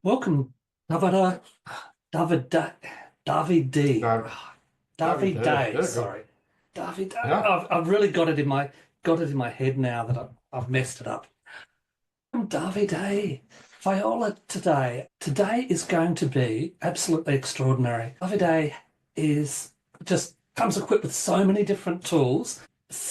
Welcome, Davida, Davida, Davide, Dav- Davide, there Davide, you go. sorry, Davide. Yeah, I've really got it in my head now that I've messed it up. I'm Davide Viola today. Today is going to be absolutely extraordinary. Davide is just comes equipped with so many different tools.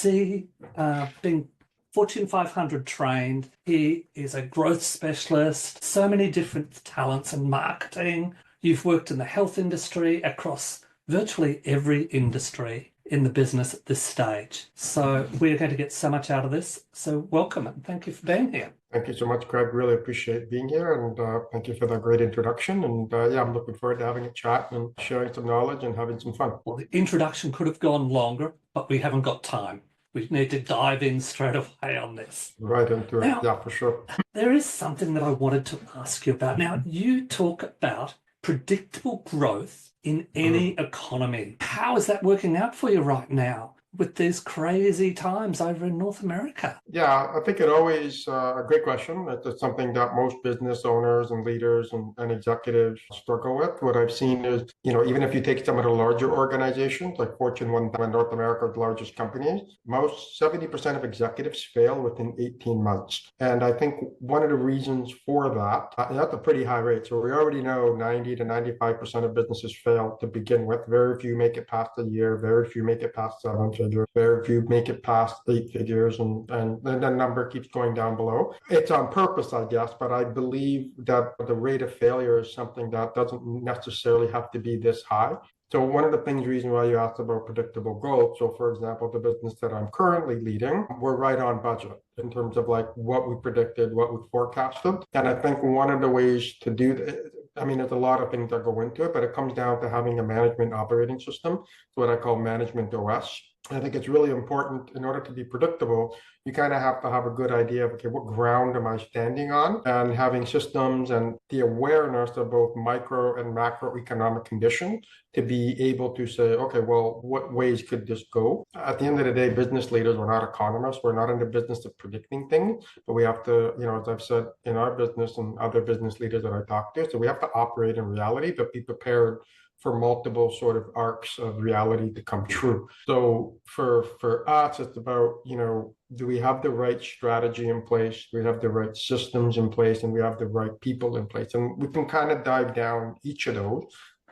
Being Fortune 500 trained, he is a growth specialist, so many different talents and marketing. You've worked in the health industry across virtually every industry in the business at this stage. So we're going to get so much out of this. So welcome and thank you for being here. thank you so much, Craig. Really appreciate being here, and thank you for that great introduction. And yeah, I'm looking forward to having a chat and sharing some knowledge and having some fun. Well, the introduction could have gone longer, but we haven't got time. We need to dive in straight away on this. Right into it. Now, Yeah, for sure. there is something that I wanted to ask you about. Now, you talk about predictable growth in any Mhm. economy. How is that working out for you right now with these crazy times over in North America? Yeah, I think it always a great question. It's something that most business owners and leaders and executives struggle with. What I've seen is, even if you take some of the larger organizations like Fortune 1000, North America's largest companies, most 70% of executives fail within 18 months. And I think one of the reasons for that, that's a pretty high rate. So we already know 90 to 95% of businesses fail to begin with. Very few make it past a year, very few make it past seven figures, very few make it past eight figures, and then the number keeps going down below. It's on purpose, I guess, but I believe that the rate of failure is something that doesn't necessarily have to be this high. So one of the things, reason why you asked about predictable growth. So for example, the business that I'm currently leading, we're right on budget in terms of like what we predicted, what we forecasted. And I think one of the ways to do that, I mean, there's a lot of things that go into it, but it comes down to having a management operating system. It's what I call management OS. I think it's really important in order to be predictable. You kind of have to have a good idea of, okay, what ground am I standing on? And having systems and the awareness of both micro and macroeconomic conditions to be able to say, okay, well, what ways could this go? At the end of the day, business leaders, we're not economists. We're not in the business of predicting things, but we have to, as I've said in our business and other business leaders that I talk to, so we have to operate in reality, but be prepared for multiple sort of arcs of reality to come true. So for us, it's about, do we have the right strategy in place? Do we have the right systems in place, and we have the right people in place? And we can kind of dive down each of those.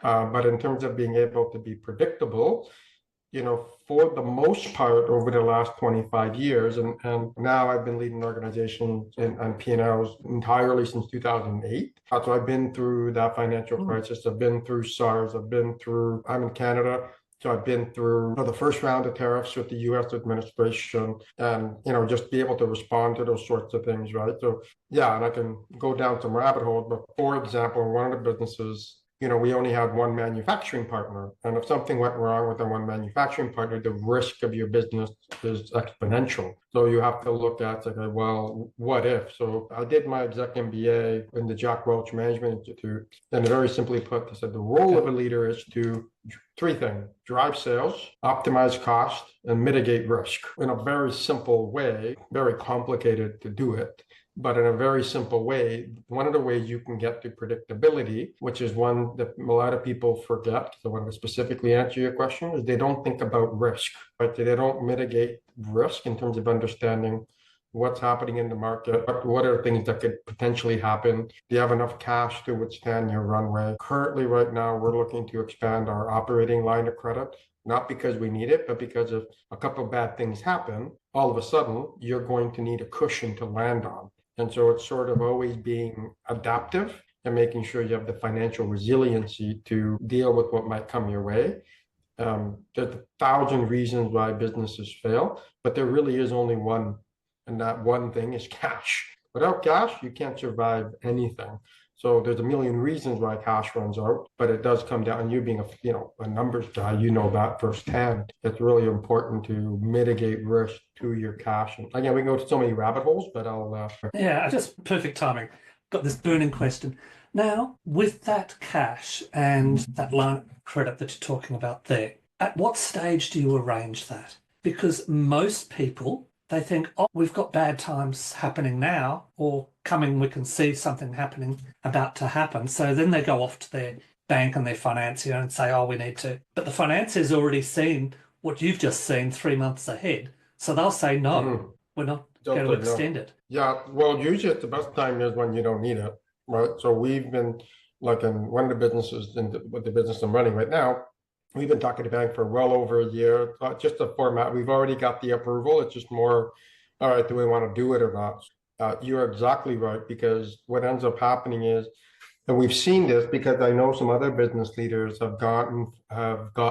But in terms of being able to be predictable, for the most part over the last 25 years, and now I've been leading organizations and P&Ls entirely since 2008. So I've been through that financial crisis. I've been through SARS. I'm in Canada. So I've been through the first round of tariffs with the US administration, and, just be able to respond to those sorts of things, right? So yeah, and I can go down some rabbit holes, but for example, in one of the businesses, we only had one manufacturing partner. And if something went wrong with the one manufacturing partner, the risk of your business is exponential. So you have to look at, okay, well, what if? So I did my exec MBA in the Jack Welch Management Institute. And very simply put, I said the role of a leader is to three things: drive sales, optimize cost, and mitigate risk. In a very simple way, very complicated to do it, but in a very simple way. One of the ways you can get to predictability, which is one that a lot of people forget, so I want to specifically answer your question, is they don't think about risk, right? They don't mitigate risk in terms of understanding what's happening in the market, what are things that could potentially happen. Do you have enough cash to withstand your runway? Currently, right now, we're looking to expand our operating line of credit, not because we need it, but because if a couple of bad things happen, all of a sudden, you're going to need a cushion to land on. And so it's sort of always being adaptive and making sure you have the financial resiliency to deal with what might come your way. There's a thousand reasons why businesses fail, but there really is only one, and that one thing is cash. Without cash, you can't survive anything. So there's a million reasons why cash runs out, but it does come down. And you being a numbers guy, that firsthand. It's really important to mitigate risk to your cash. And again, we can go to so many rabbit holes, but I'll. Yeah, just perfect timing. Got this burning question. Now, with that cash and that line of credit that you're talking about there, at what stage do you arrange that? Because most people They think, oh, we've got bad times happening now, or coming, we can see something happening about to happen. So then they go off to their bank and their financier and say, oh, we need to. But the financier's already seen what you've just seen 3 months ahead. So they'll say, no, Mhm. we're not Don't going to they know? extend it. Yeah, well, usually it's the best time is when you don't need it, right? So we've been like in one of the businesses with the business I'm running right now, we've been talking to bank for well over a year. Just the format, we've already got the approval. It's just more, all right, do we want to do it or not? You're exactly right because what ends up happening is, and we've seen this because I know some other business leaders have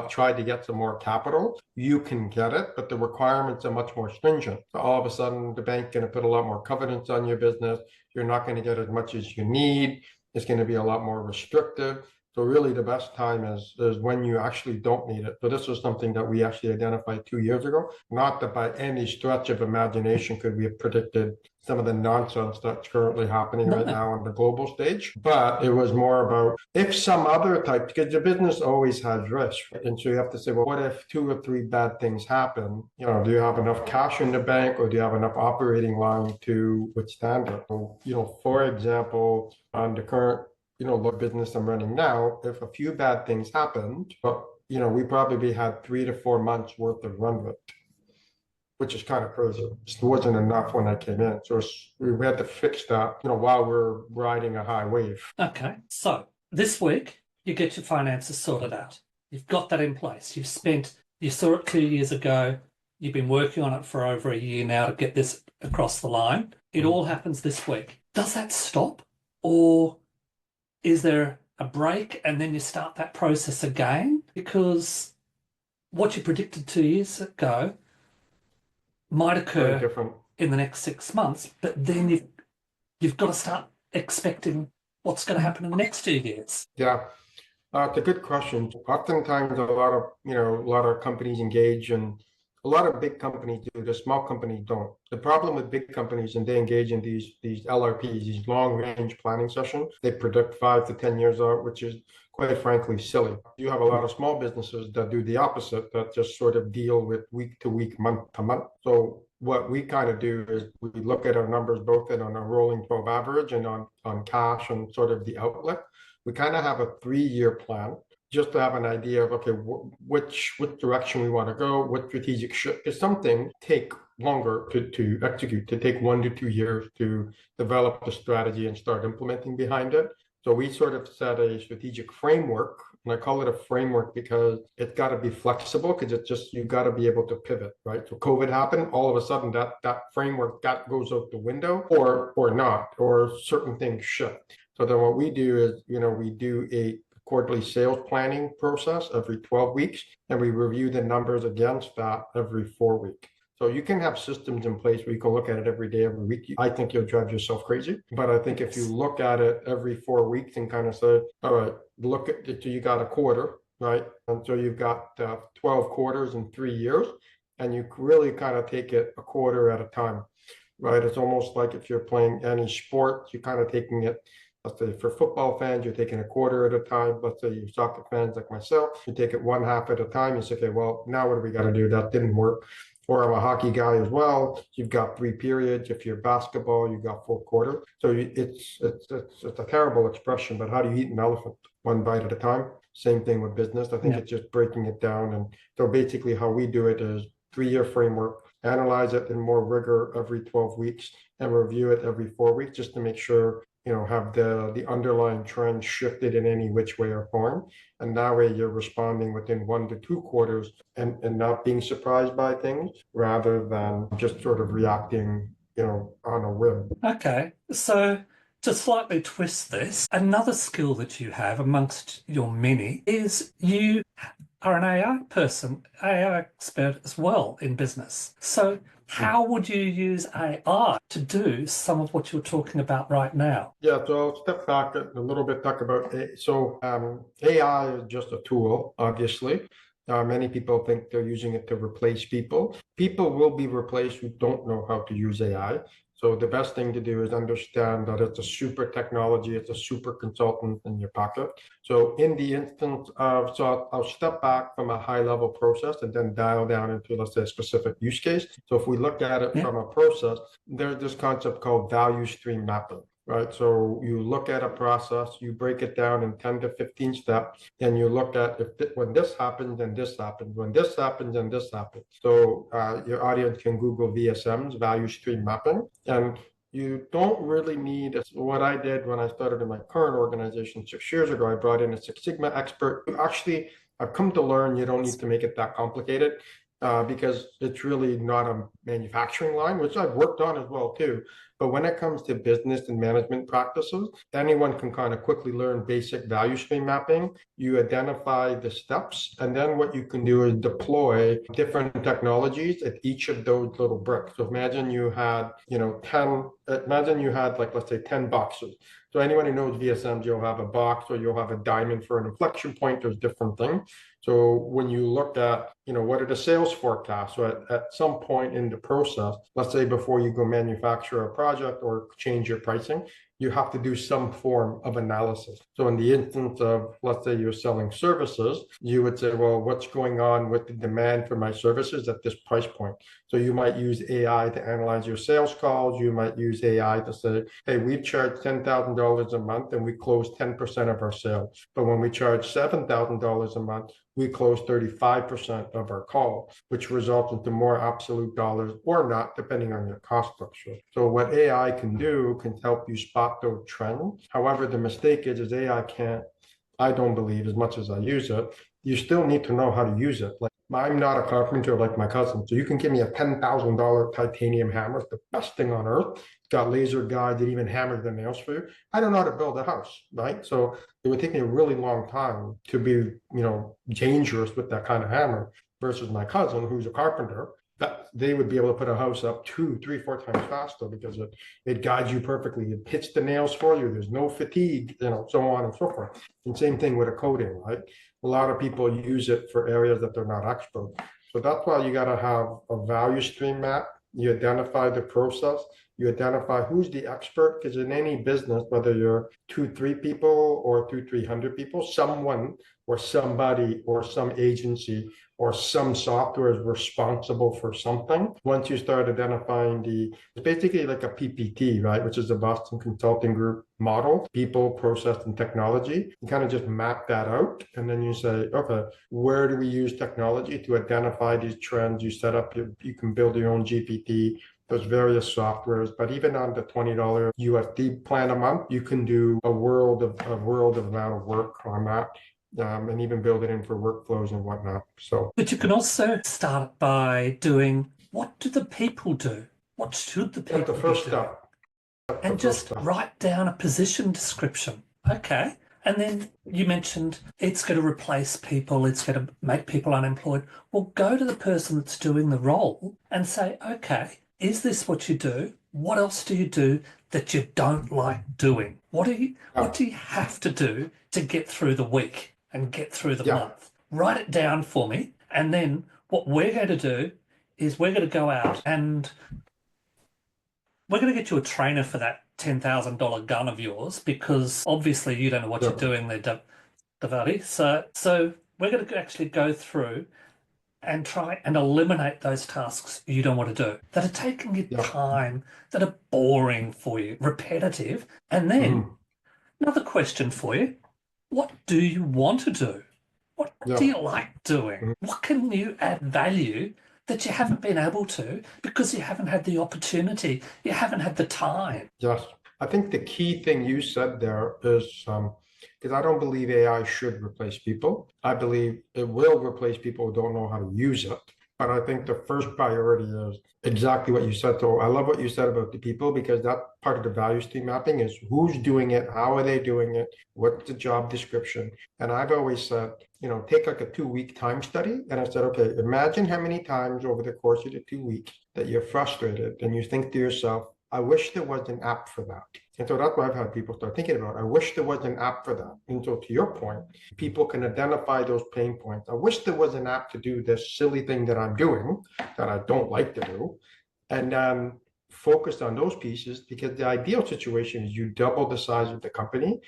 tried to get some more capital. You can get it, but the requirements are much more stringent. So all of a sudden, the bank going to put a lot more covenants on your business. You're not going to get as much as you need. It's going to be a lot more restrictive. So really the best time is when you actually don't need it. So this was something that we actually identified 2 years ago. Not that by any stretch of imagination could we have predicted some of the nonsense that's currently happening right No, now on the global stage. But it was more about if some other type, because the business always has risk. Right? And so you have to say, well, what if 2 or 3 bad things happen? Do you have enough cash in the bank or do you have enough operating line to withstand it? So, for example, on the current the business I'm running now, if a few bad things happened, but we probably had 3 to 4 months worth of run rate, which is kind of crazy. It just wasn't enough when I came in. So we had to fix that, while we're riding a high wave. okay. So this week, you get your finances sorted out. You've got that in place. You saw it 2 years ago. You've been working on it for over a year now to get this across the line. It all Mhm. happens this week. Does that stop? Or is there a break and then you start that process again? Because what you predicted 2 years ago might Very occur different. in the next 6 months, but then you've got to start expecting what's going to happen in the next 2 years. Yeah. It's a good question. Oftentimes, a lot of companies engage, and a lot of big companies do. The small companies don't. The problem with big companies, and they engage in these LRPs, these long range planning sessions. They predict 5 to 10 years out, which is quite frankly silly. You have a lot of small businesses that do the opposite, that just sort of deal with week to week, month to month. So what we kind of do is we look at our numbers both on a rolling 12 average and on cash and sort of the outlook. We kind of have a 3 year plan just to have an idea of, okay, which direction we want to go, what strategic shift, because some things take longer to execute, to take 1 to 2 years to develop the strategy and start implementing behind it. So we sort of set a strategic framework, and I call it a framework because it's got to be flexible, because it's just you got to be able to pivot, right? So COVID happened, all of a sudden that framework that goes out the window, or not, or certain things shift. So then what we do is, we do a quarterly sales planning process every 12 weeks, and we review the numbers against that every 4 weeks. So you can have systems in place where you can look at it every day, every week. I think you'll drive yourself crazy. But I think if you Yes. look at it every 4 weeks and kind of say, all right, look at it, you got a quarter, right? And so you've got 12 quarters in 3 years, and you really kind of take it a quarter at a time, right? It's almost like if you're playing any sport, you're kind of taking it. Let's say for football fans, you're taking a quarter at a time. Let's say you soccer fans like myself, you take it one half at a time. You say, okay, well, now what do we got to do? That didn't work. Or I'm a hockey guy as well. You've got 3 periods. If you're basketball, you've got 4 quarters. So it's a terrible expression, but how do you eat an elephant? One bite at a time. Same thing with business. I think Yeah. it's just breaking it down. And so basically, how we do it is 3 year framework, analyze it in more rigor every 12 weeks, and review it every 4 weeks just to make sure have the underlying trend shifted in any which way or form. And that way you're responding within 1 to 2 quarters, and not being surprised by things rather than just sort of reacting, on a whim. Okay. So to slightly twist this, another skill that you have amongst your many is you are an AI person, AI expert as well in business. So how would you use AI to do some of what you're talking about right now? Yeah, so I'll step back a little bit, talk about AI is just a tool, obviously. Many people think they're using it to replace people. People will be replaced who don't know how to use AI. So the best thing to do is understand that it's a super technology, it's a super consultant in your pocket. So in the instance of, so I'll step back from a high level process and then dial down into, let's say, a specific use case. So if we look at it Yeah. from a process, there's this concept called value stream mapping. Right. So you look at a process, you break it down in 10 to 15 steps, and you look at when this happens, then this happens, when this happens, and this happens. So your audience can Google VSMs, value stream mapping, and you don't really need what I did when I started in my current organization 6 years ago. I brought in a Six Sigma expert. Actually, I've come to learn you don't need to make it that complicated. Because it's really not a manufacturing line, which I've worked on as well too. But when it comes to business and management practices, anyone can kind of quickly learn basic value stream mapping. You identify the steps, and then what you can do is deploy different technologies at each of those little bricks. So imagine you had, 10, imagine you had like, let's say 10 boxes. So anyone who knows VSMs, you'll have a box or you'll have a diamond for an inflection point. There's different things. So when you look at, what are the sales forecasts? So at some point in the process, let's say before you go manufacture a project or change your pricing, you have to do some form of analysis. So in the instance of, let's say you're selling services, you would say, well, what's going on with the demand for my services at this price point? So you might use AI to analyze your sales calls. You might use AI to say, hey, we charge $10,000 a month and we close 10% of our sales. But when we charge $7,000 a month, we close 35% of our call, which results into more absolute dollars or not, depending on your cost structure. So what AI can do can help you spot those trends. However, the mistake is AI can't, I don't believe, as much as I use it, you still need to know how to use it. Like, I'm not a carpenter like my cousin, so you can give me a $10,000 titanium hammer, it's the best thing on earth. It's got laser guide that even hammers the nails for you. I don't know how to build a house, right? So it would take me a really long time to be, dangerous with that kind of hammer versus my cousin who's a carpenter. That they would be able to put a house up 2, 3, 4 times faster because it guides you perfectly. It hits the nails for you. There's no fatigue, so on and so forth. And same thing with a coating, right? A lot of people use it for areas that they're not expert. So that's why you got to have a value stream map. You identify the process. You identify who's the expert, because in any business, whether you're 2, 3 people or 2, 300 people, someone or somebody or some agency or some software is responsible for something. Once you start identifying it's basically like a PPT, right? Which is the Boston Consulting Group model, people, process, and technology. You kind of just map that out. And then you say, okay, where do we use technology to identify these trends? You set up, you can build your own GPT. There's various softwares, but even on the $20 USD plan a month, you can do a world of amount of work on that. And even build it in for workflows and whatnot. So, But you can also start by doing, what do the people do? What should the that's the people be first doing? step. That's the And first just step. write down a position description. Okay. And then you mentioned it's going to replace people, it's going to make people unemployed. Well, go to the person that's doing the role and say, okay, is this what you do? What else do you do that you don't like doing? What Yeah, do you have to do to get through the week and get through the yeah, month? Write it down for me. And then what we're going to do is we're going to go out and we're going to get you a trainer for that $10,000 gun of yours, because obviously you don't know what yeah, you're doing there, Davide. So we're going to actually go through and try and eliminate those tasks you don't want to do, that are taking you yeah. time, that are boring for you, repetitive. And then Mhm. another question for you. What do you want to do? What do Yeah. you like doing? Mhm. What can you add value that you haven't been able to because you haven't had the opportunity, you haven't had the time? Yes. I think the key thing you said there is because I don't believe AI should replace people. I believe it will replace people who don't know how to use it. But I think the first priority is exactly what you said. So I love what you said about the people, because that part of the value stream mapping is who's doing it, how are they doing it, what's the job description. And I've always said, take like a 2-week time study. And I said, okay, imagine how many times over the course of the 2 weeks that you're frustrated and you think to yourself, I wish there was an app for that. And so that's what I've had people start thinking about. I wish there was an app for that. And so to your point, people can identify those pain points. I wish there was an app to do this silly thing that I'm doing that I don't like to do. And focus on those pieces, because the ideal situation is you double the size of the company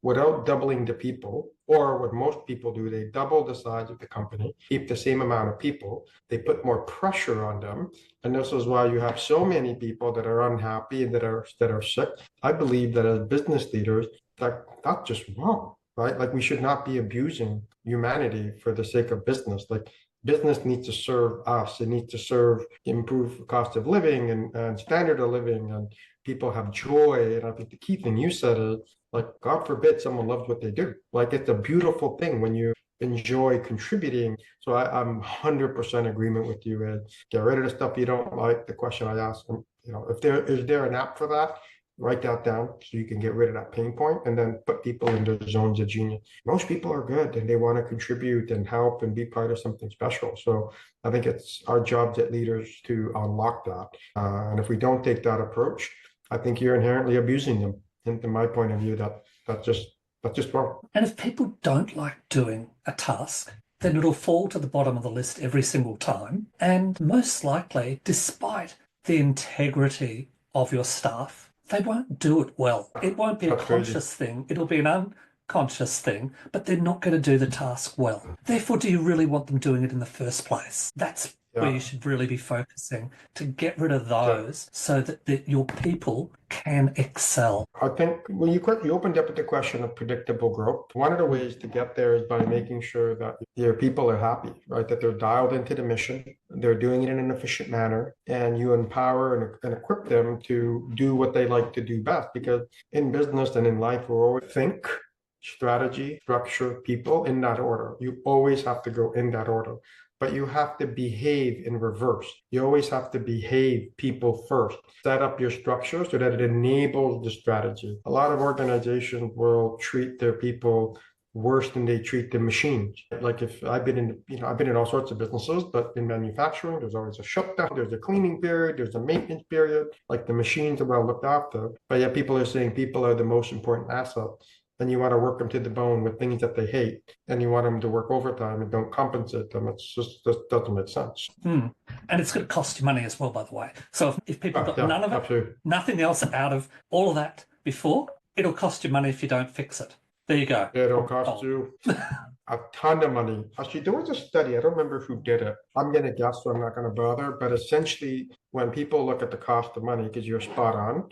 without doubling the people, or what most people do, they double the size of the company, keep the same amount of people, they put more pressure on them. And this is why you have so many people that are unhappy and that are sick. I believe that as business leaders, that's just wrong, right? Like, we should not be abusing humanity for the sake of business. Like, business needs to serve us. It needs to serve, improve cost of living and standard of living, and people have joy. And I think the key thing you said is, like, God forbid someone loves what they do. Like, it's a beautiful thing when you enjoy contributing. So I'm 100% agreement with you, Ed. Get rid of the stuff you don't like. The question I asked, if there is there an app for that, write that down so you can get rid of that pain point, and then put people into zones of genius. Most people are good and they want to contribute and help and be part of something special. So I think it's our job as leaders to unlock that. And if we don't take that approach, I think you're inherently abusing them. And from my point of view, that's just wrong. And if people don't like doing a task, then it'll fall to the bottom of the list every single time. And most likely, despite the integrity of your staff, they won't do it well. It won't be a That's crazy. conscious thing, it'll be an unconscious thing, but they're not going to do the task well. Therefore, do you really want them doing it in the first place? That's where Yeah. you should really be focusing, to get rid of Yeah. those so that your people can excel. I think when you opened up with the question of predictable growth, one of the ways to get there is by making sure that your people are happy, right? That they're dialed into the mission, they're doing it in an efficient manner, and you empower and equip them to do what they like to do best. Because in business and in life, we always think strategy, structure, people in that order. You always have to go in that order. But you have to behave in reverse. You always have to behave people first. Set up your structure so that it enables the strategy. A lot of organizations will treat their people worse than they treat the machines. Like, if I've been in all sorts of businesses, but in manufacturing, there's always a shutdown, there's a cleaning period, there's a maintenance period. Like, the machines are well looked after, but yet people are saying people are the most important asset. And you want to work them to the bone with things that they hate, and you want them to work overtime and don't compensate them. It's just doesn't make sense. And it's going to cost you money as well, by the way. So if people got Yeah, none of it, absolutely. nothing else out of all of that before, it'll cost you money if you don't fix it. There you go. It'll cost you a ton of money. Actually, there was a study, I don't remember who did it. I'm going to guess, so I'm not going to bother. But essentially, when people look at the cost of money, because you're spot on,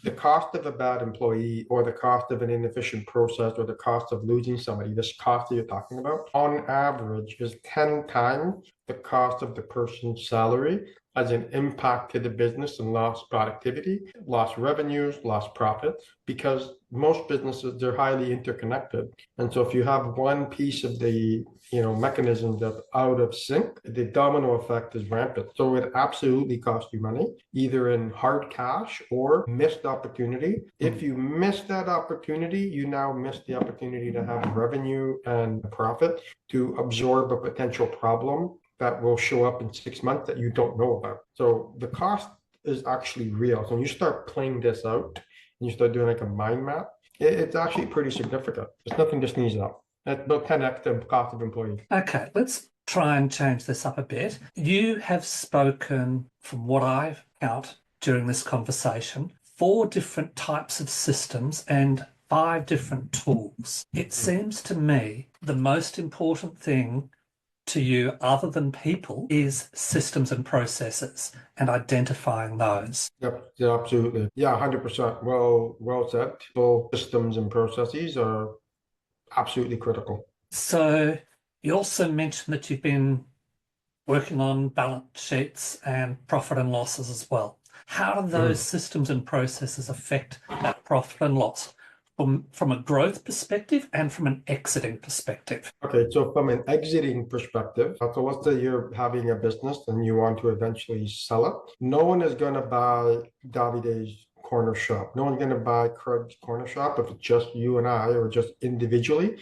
the cost of a bad employee, or the cost of an inefficient process, or the cost of losing somebody, this cost that you're talking about, on average is 10 times the cost of the person's salary as an impact to the business, and lost productivity, lost revenues, lost profit, because most businesses, they're highly interconnected. And so if you have one piece of the mechanism that's out of sync, the domino effect is rampant. So it absolutely costs you money, either in hard cash or missed opportunity. If you miss that opportunity, you now miss the opportunity to have revenue and profit to absorb a potential problem that will show up in 6 months that you don't know about. So the cost is actually real. So when you start playing this out and you start doing like a mind map, it's actually pretty significant. It's nothing to sneeze at. It's about 10x the cost of employees. Okay, let's try and change this up a bit. You have spoken, from what I've count during this conversation, 4 different types of systems and 5 different tools. It seems to me the most important thing to you, other than people, is systems and processes and identifying those. Yep, yeah, absolutely. Yeah, 100%. Well said. People, systems, and processes are absolutely critical. So you also mentioned that you've been working on balance sheets and profit and losses as well. How do those systems and processes affect that profit and loss from a growth perspective and from an exiting perspective? Okay, so from an exiting perspective, so let's say you're having a business and you want to eventually sell it. No one is going to buy Davide's corner shop. No one's going to buy Craig's corner shop if it's just you and I, or just individually,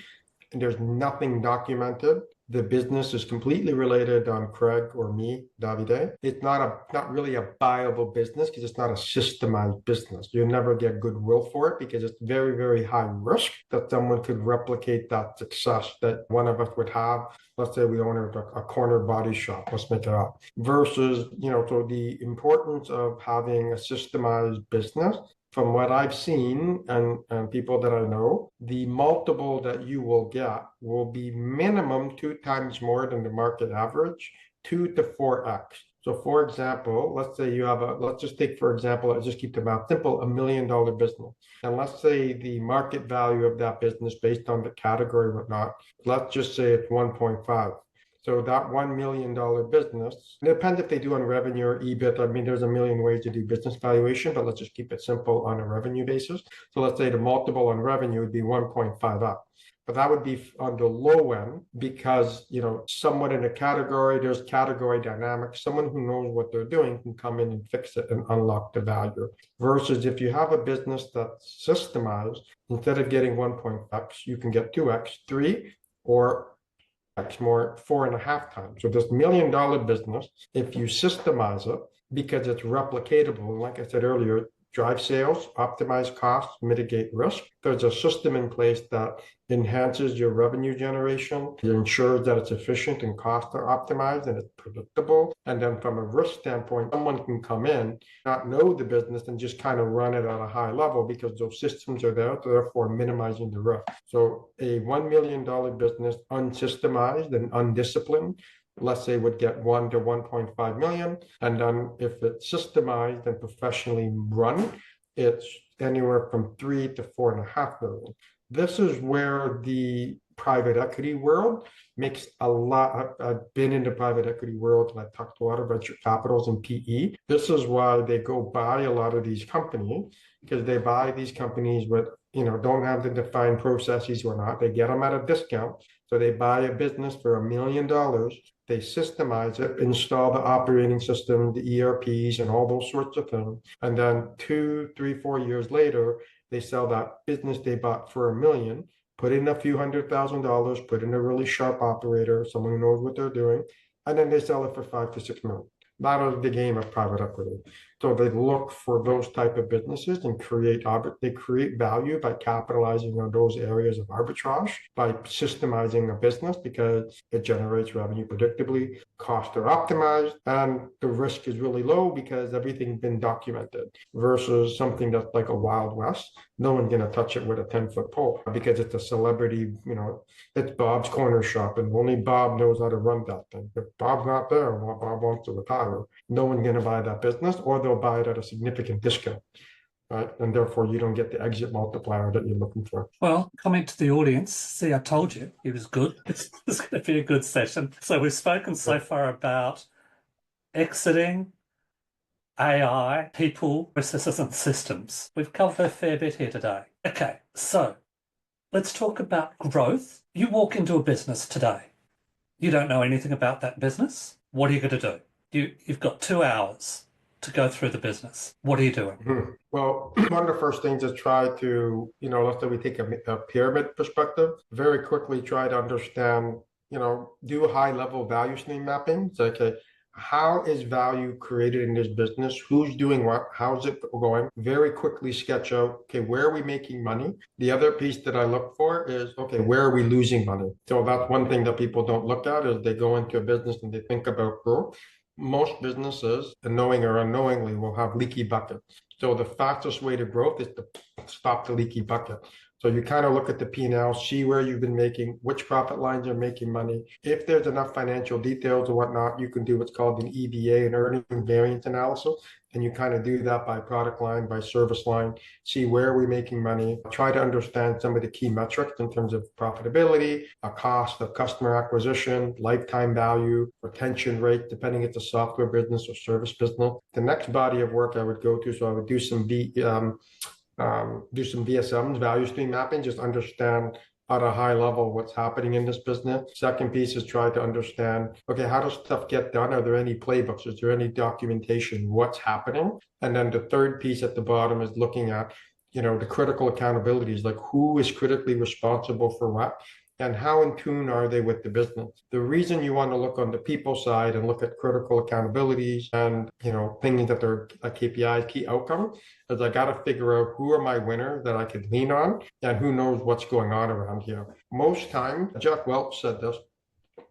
and there's nothing documented. the business is completely related on Craig or me, Davide. It's not really a viable business because it's not a systemized business. You'll never get goodwill for it because it's very, very high risk that someone could replicate that success that one of us would have. Let's say we own a corner body shop, let's make it up. Versus, so the importance of having a systemized business from what I've seen and people that I know, the multiple that you will get will be minimum 2 times more than the market average, 2 to 4x. So for example, let's say let's just take, for example, let's just keep the math simple, $1 million business. And let's say the market value of that business based on the category, whatnot, let's just say it's 1.5. So that $1 million business, it depends if they do on revenue or EBIT. I mean, there's a million ways to do business valuation, but let's just keep it simple on a revenue basis. So let's say the multiple on revenue would be 1.5 up. But that would be on the low end because, somewhat in a category, there's category dynamics. Someone who knows what they're doing can come in and fix it and unlock the value. Versus if you have a business that's systemized, instead of getting 1.x, you can get 2x, 3, or X more 4.5 times. So this $1 million business, if you systemize it, because it's replicatable, like I said earlier, drive sales, optimize costs, mitigate risk. There's a system in place that enhances your revenue generation. It ensures that it's efficient and costs are optimized and it's predictable. And then from a risk standpoint, someone can come in, not know the business and just kind of run it at a high level because those systems are there, therefore minimizing the risk. So a $1 million business unsystemized and undisciplined, let's say would get 1 to 1.5 million. And then if it's systemized and professionally run, it's anywhere from 3 to 4.5 million. This is where the private equity world makes a lot. I've been in the private equity world and I've talked to a lot of venture capitals and PE. This is why they go buy a lot of these companies, because they buy these companies with, don't have the defined processes or not. They get them at a discount. So they buy a business for $1 million. They systemize it, install the operating system, the ERPs, and all those sorts of things. And then 2, 3, 4 years later, they sell that business they bought for $1 million, put in a few $100,000, put in a really sharp operator, someone who knows what they're doing, and then they sell it for 5 to 6 million. That is the game of private equity. So they look for those type of businesses and create value by capitalizing on those areas of arbitrage, by systemizing a business because it generates revenue predictably, costs are optimized, and the risk is really low because everything's been documented versus something that's like a Wild West. No one's going to touch it with a 10-foot pole because it's a celebrity, it's Bob's corner shop and only Bob knows how to run that thing. If Bob's not there, well, Bob wants to retire. No one's going to buy that business, or they'll buy it at a significant discount, right? And therefore, you don't get the exit multiplier that you're looking for. Well, comment to the audience. See, I told you it was good. It's going to be a good session. So we've spoken so far about exiting, AI, people, processes, and systems. We've covered a fair bit here today. Okay, so let's talk about growth. You walk into a business today. You don't know anything about that business. What are you going to do? You've got 2 hours to go through the business. What are you doing? Well, one of the first things is try to, let's say we take a pyramid perspective, very quickly try to understand, do high level value stream mapping. So, okay, how is value created in this business? Who's doing what? How's it going? Very quickly sketch out, okay, where are we making money? The other piece that I look for is, okay, where are we losing money? So that's one thing that people don't look at is they go into a business and they think about growth. Most businesses, knowing or unknowingly, will have leaky buckets. So the fastest way to growth is to stop the leaky bucket. So you kind of look at the P&L, see where you've been making, which profit lines are making money. If there's enough financial details or whatnot, you can do what's called an EVA, an earning variance analysis. And you kind of do that by product line, by service line, see where are we making money, try to understand some of the key metrics in terms of profitability, a cost of customer acquisition, lifetime value, retention rate, depending if it's a software business or service business. The next body of work I would go to, so I would do some VSMs, value stream mapping, just understand at a high level what's happening in this business. Second piece is try to understand, okay, how does stuff get done? Are there any playbooks? Is there any documentation? What's happening? And then the third piece at the bottom is looking at, the critical accountabilities, like who is critically responsible for what, and how in tune are they with the business. The reason you want to look on the people side and look at critical accountabilities and things that are KPIs, key outcomes, is I got to figure out who are my winners that I could lean on and who knows what's going on around here. Most time, Jack Welch said this.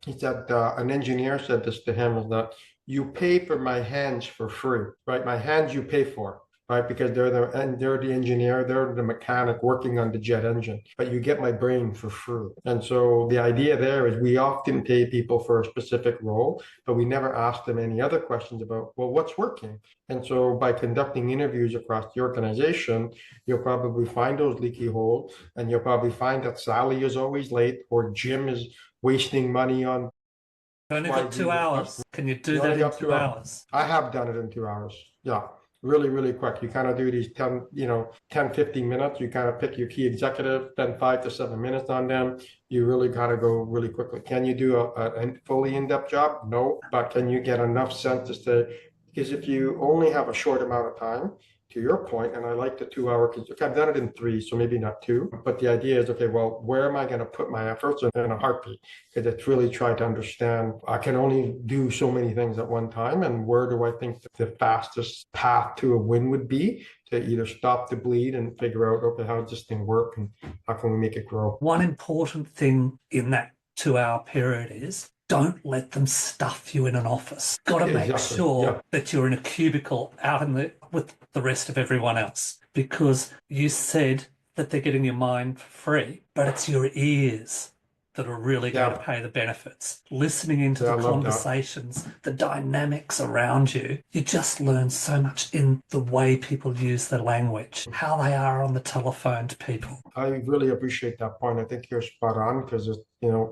He said an engineer said this to him, is that you pay for my hands for free, right? My hands you pay for, right? Because they're the engineer, they're the mechanic working on the jet engine, but you get my brain for free. And so the idea there is we often pay people for a specific role, but we never ask them any other questions about, well, what's working? And so by conducting interviews across the organization, you'll probably find those leaky holes, and you'll probably find that Sally is always late or Jim is wasting money on You only got 2 hours. Can you do you that only in got 2 hours. 2 hours? I have done it in 2 hours. Yeah. Really, really quick. You kind of do these 10, 15 minutes. You kind of pick your key executive, spend 5 to 7 minutes on them. You really got to go really quickly. Can you do a fully in-depth job? No. But can you get enough sense to say, because if you only have a short amount of time, to your point, and I like the 2 hour, because I've done it in three, so maybe not two, but the idea is, okay, well, where am I going to put my efforts in a heartbeat? Because it's really trying to understand, I can only do so many things at one time, and where do I think the fastest path to a win would be to either stop the bleed and figure out, okay, how does this thing work and how can we make it grow? One important thing in that 2 hour period is don't let them stuff you in an office. Got to make Exactly. sure Yeah. that you're in a cubicle out with the rest of everyone else, because you said that they're getting your mind for free, but it's your ears that are really going to Yeah. pay the benefits. Listening into Yeah, the I love that. conversations, the dynamics around you, you just learn so much in the way people use their language, how they are on the telephone to people. I really appreciate that point. I think you're spot on because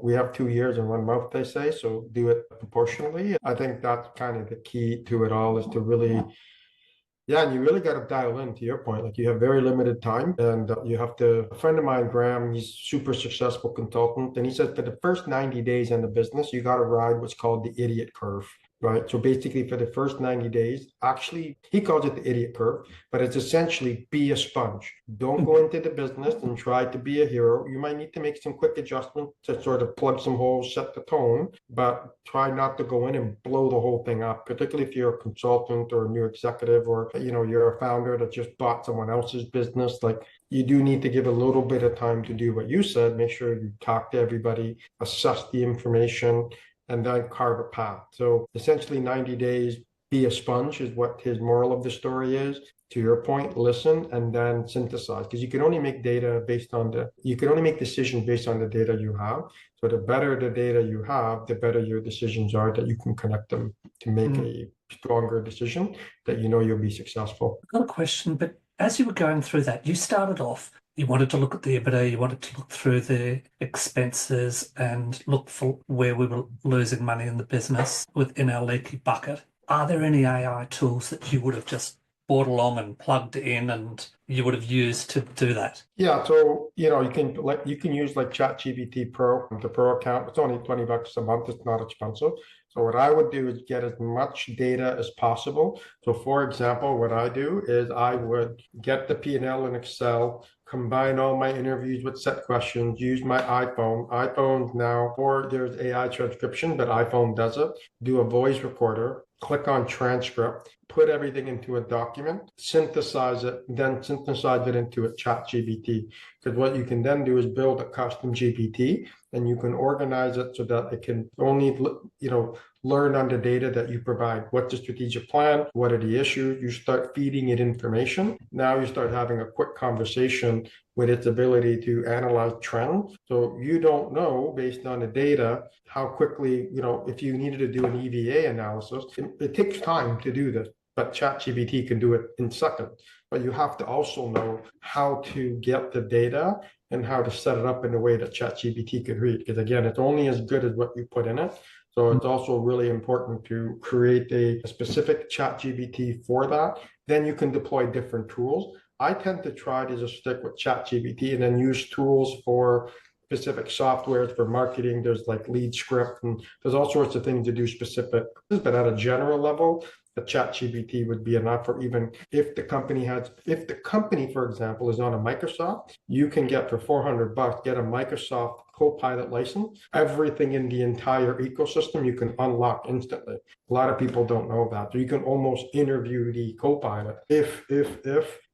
we have 2 years in one mouth, they say, so do it proportionally. I think that's kind of the key to it all, is to really, yeah, and you really got to dial in, to your point. Like, you have very limited time, and you have to. A friend of mine, Graham, he's super successful consultant, and he said for the first 90 days in the business, you got to ride what's called the idiot curve. Right. So basically, for the first 90 days, actually, he calls it the idiot curve, but it's essentially be a sponge. Don't go into the business and try to be a hero. You might need to make some quick adjustments to sort of plug some holes, set the tone, but try not to go in and blow the whole thing up, particularly if you're a consultant or a new executive, or you're a founder that just bought someone else's business. Like, you do need to give a little bit of time to do what you said. Make sure you talk to everybody, assess the information, and then carve a path. So essentially 90 days, be a sponge is what his moral of the story is. To your point, listen and then synthesize, because you can only make decisions based on the data you have. So the better the data you have, the better your decisions are, that you can connect them to make a stronger decision that you'll be successful. I've got a question, but as you were going through that, you started off, you wanted to look at the EBITDA, you wanted to look through the expenses and look for where we were losing money in the business within our leaky bucket. Are there any AI tools that you would have just brought along and plugged in and you would have used to do that? Yeah, so you can use like ChatGPT Pro, the Pro account. It's only $20 a month. It's not expensive. So what I would do is get as much data as possible. So for example, what I do is I would get the P&L in Excel, combine all my interviews with set questions, use my iPhone. iPhones now, or there's AI transcription, but iPhone does it. Do a voice recorder, click on transcript, put everything into a document, synthesize it, then synthesize it into a ChatGPT. Because what you can then do is build a custom GPT, and you can organize it so that it can only, learn on the data that you provide. What's the strategic plan? What are the issues? You start feeding it information. Now you start having a quick conversation with its ability to analyze trends. So you don't know, based on the data, how quickly, if you needed to do an EVA analysis, it takes time to do this, but ChatGPT can do it in seconds. But you have to also know how to get the data and how to set it up in a way that ChatGPT can read. Because again, it's only as good as what you put in it. So it's also really important to create a specific ChatGPT for that. Then you can deploy different tools. I tend to try to just stick with ChatGPT and then use tools for specific softwares for marketing. There's like lead script, and there's all sorts of things to do specific. But at a general level, the ChatGPT would be enough. Or even if the company, for example, is on a Microsoft, you can get for $400, get a Microsoft Copilot license, everything in the entire ecosystem you can unlock instantly. A lot of people don't know that. So you can almost interview the Copilot if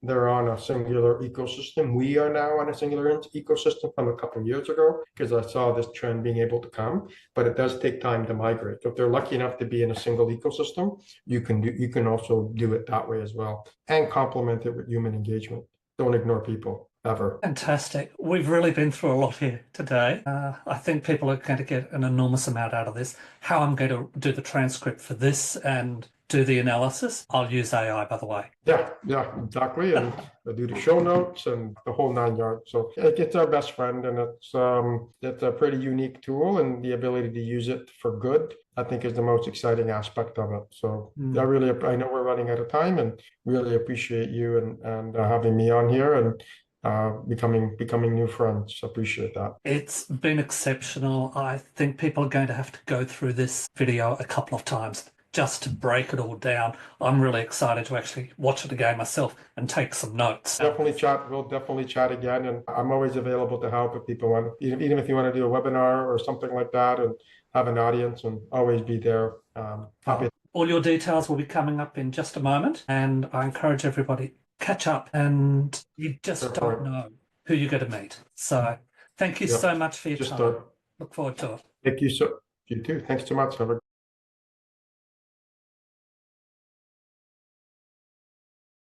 they're on a singular ecosystem. We are now on a singular ecosystem from a couple of years ago because I saw this trend being able to come, but it does take time to migrate. So if they're lucky enough to be in a single ecosystem, you can also do it that way as well and complement it with human engagement. Don't ignore people ever. Fantastic. We've really been through a lot here today. I think people are going to get an enormous amount out of this. How I'm going to do the transcript for this and do the analysis, I'll use AI, by the way. Yeah, exactly. And I do the show notes and the whole 9 yards. So it's our best friend, and it's a pretty unique tool, and the ability to use it for good, I think, is the most exciting aspect of it. So I know we're running out of time, and really appreciate you and having me on here and becoming new friends. Appreciate that. It's been exceptional. I think people are going to have to go through this video a couple of times just to break it all down. I'm really excited to actually watch it again myself and take some notes. Definitely chat. We'll definitely chat again, and I'm always available to help if people want, even if you want to do a webinar or something like that, and have an audience, and always be there. Happy. All your details will be coming up in just a moment, and I encourage everybody catch up, and you just don't know who you're going to meet. So thank you so much for your time. Look forward to it. Thank you. You too. Thanks so much. Have a